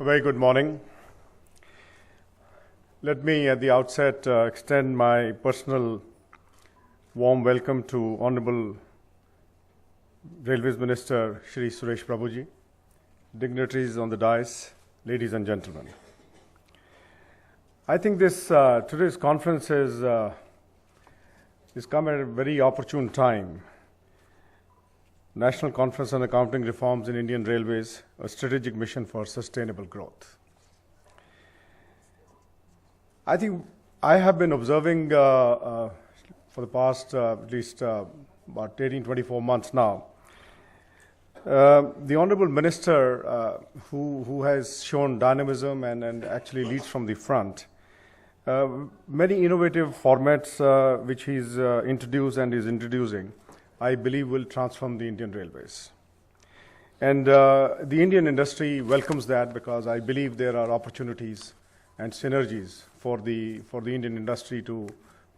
A very good morning. Let me at the outset extend my personal warm welcome to Honorable Railways Minister Shri Suresh Prabhuji, dignitaries on the dais, ladies and gentlemen. I think this today's conference is come at a very opportune time. National Conference on Accounting Reforms in Indian Railways, a strategic mission for sustainable growth. I think I have been observing for the past at least about 18-24 months now, the Honorable Minister who has shown dynamism and actually leads from the front. Many innovative formats which he's introduced and is introducing, I believe will transform the Indian Railways. And the Indian industry welcomes that because I believe there are opportunities and synergies for the Indian industry to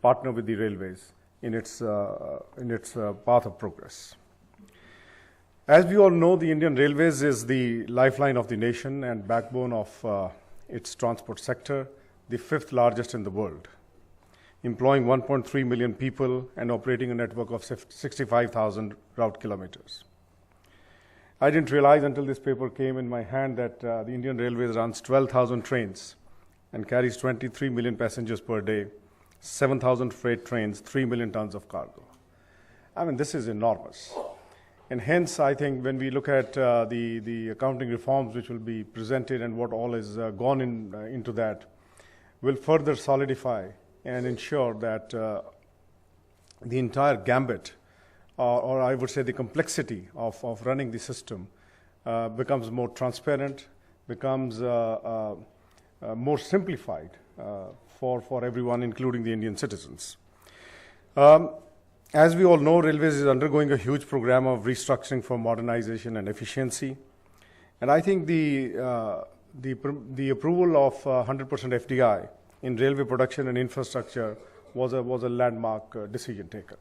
partner with the railways in its path of progress. As we all know, the Indian Railways is the lifeline of the nation and backbone of its transport sector, the fifth largest in the world, employing 1.3 million people and operating a network of 65,000 route kilometers. I didn't realize until this paper came in my hand that the Indian Railways runs 12,000 trains and carries 23 million passengers per day, 7,000 freight trains, 3 million tons of cargo. I mean, this is enormous. And hence, I think when we look at the accounting reforms which will be presented and what all is gone into that, will further solidify and ensure that the entire gambit, or I would say the complexity of running the system becomes more transparent, becomes more simplified for everyone, including the Indian citizens. As we all know, Railways is undergoing a huge program of restructuring for modernization and efficiency. And I think the approval of 100% FDI in railway production and infrastructure was a landmark decision taken.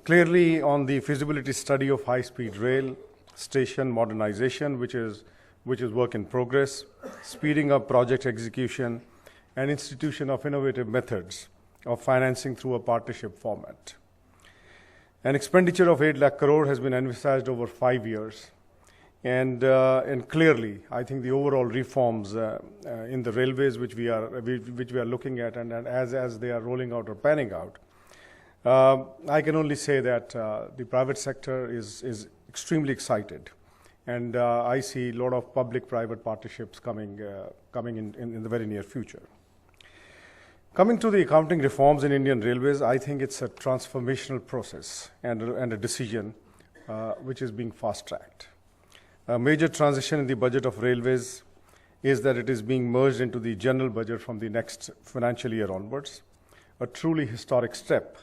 Clearly, on the feasibility study of high-speed rail station modernization, which is work in progress, speeding up project execution, and institution of innovative methods of financing through a partnership format. An expenditure of 8 lakh crore has been envisaged over 5 years. And clearly, I think the overall reforms in the railways which we are looking at, and as they are rolling out or panning out, I can only say that the private sector is extremely excited, and I see a lot of public-private partnerships coming in the very near future. Coming to the accounting reforms in Indian Railways, I think it's a transformational process and a decision which is being fast-tracked. A major transition in the budget of railways is that it is being merged into the general budget from the next financial year onwards, a truly historic step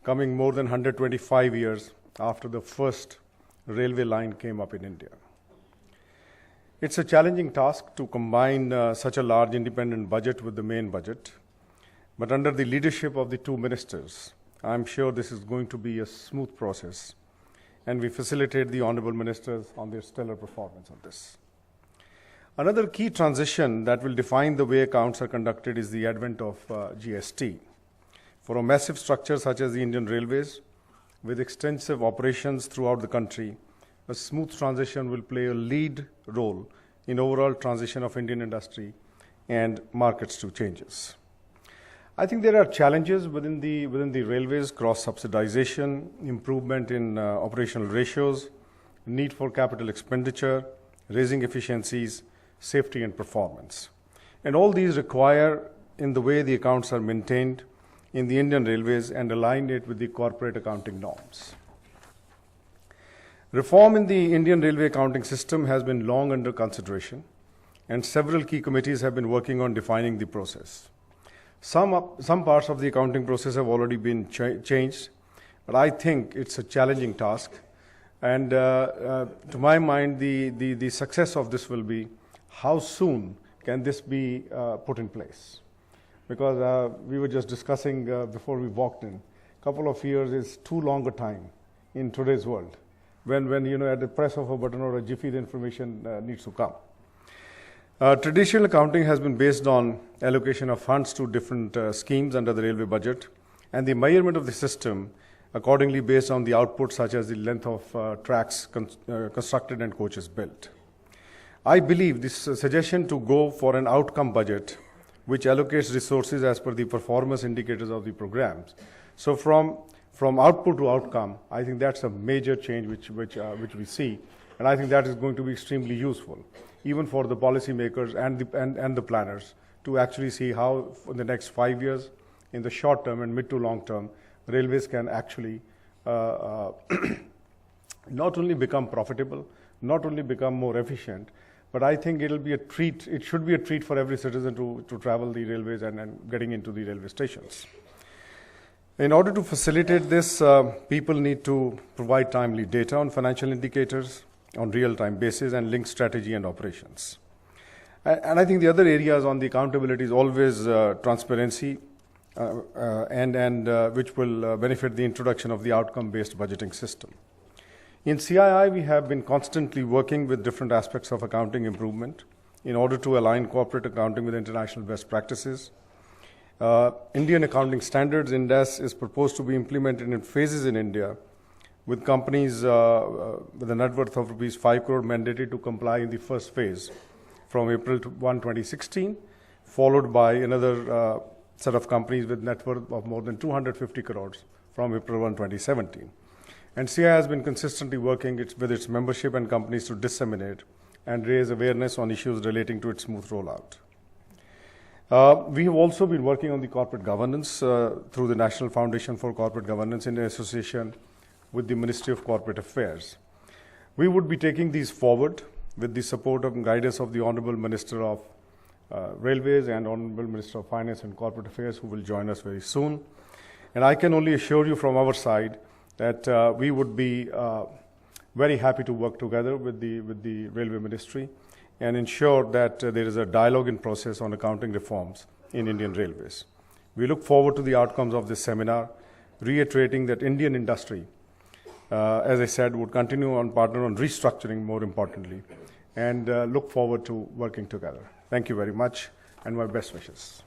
coming more than 125 years after the first railway line came up in India. It's a challenging task to combine such a large independent budget with the main budget, but under the leadership of the two ministers, I'm sure this is going to be a smooth process, and we facilitate the honorable ministers on their stellar performance on this. Another key transition that will define the way accounts are conducted is the advent of GST. For a massive structure such as the Indian Railways, with extensive operations throughout the country, a smooth transition will play a lead role in overall transition of Indian industry and markets to changes. I think there are challenges within the railways: cross-subsidization, improvement in operational ratios, need for capital expenditure, raising efficiencies, safety and performance. And all these require in the way the accounts are maintained in the Indian Railways and align it with the corporate accounting norms. Reform in the Indian railway accounting system has been long under consideration, and several key committees have been working on defining the process. Some parts of the accounting process have already been changed, but I think it's a challenging task. And to my mind, the success of this will be how soon can this be put in place? Because we were just discussing before we walked in, a couple of years is too long a time in today's world, when at the press of a button or a jiffy, the information needs to come. Traditional accounting has been based on allocation of funds to different schemes under the railway budget, and the measurement of the system accordingly based on the output such as the length of tracks constructed and coaches built. I believe this suggestion to go for an outcome budget which allocates resources as per the performance indicators of the programs. So from output to outcome, I think that's a major change which we see, and I think that is going to be extremely useful, even for the policymakers and the planners, to actually see how in the next 5 years, in the short term and mid to long term, railways can actually not only become profitable, not only become more efficient, but I think it'll be a treat. It should be a treat for every citizen to travel the railways and getting into the railway stations. In order to facilitate this, people need to provide timely data on financial indicators on real-time basis and link strategy and operations. And I think the other areas on the accountability is always transparency, and which will benefit the introduction of the outcome-based budgeting system. In CII, we have been constantly working with different aspects of accounting improvement in order to align corporate accounting with international best practices. Indian Accounting Standards Index is proposed to be implemented in phases in India, with companies with a net worth of rupees 5 crore mandated to comply in the first phase from April 1, 2016, followed by another set of companies with net worth of more than 250 crores from April 1, 2017. And CI has been consistently working with its membership and companies to disseminate and raise awareness on issues relating to its smooth rollout. We have also been working on the corporate governance through the National Foundation for Corporate Governance in association with the Ministry of Corporate Affairs. We would be taking these forward with the support and guidance of the Honorable Minister of Railways and Honorable Minister of Finance and Corporate Affairs, who will join us very soon. And I can only assure you from our side that we would be very happy to work together with the Railway Ministry and ensure that there is a dialogue in process on accounting reforms in Indian Railways. We look forward to the outcomes of this seminar, reiterating that Indian industry, as I said, would continue on partner on restructuring more importantly, and look forward to working together. Thank you very much, and my best wishes.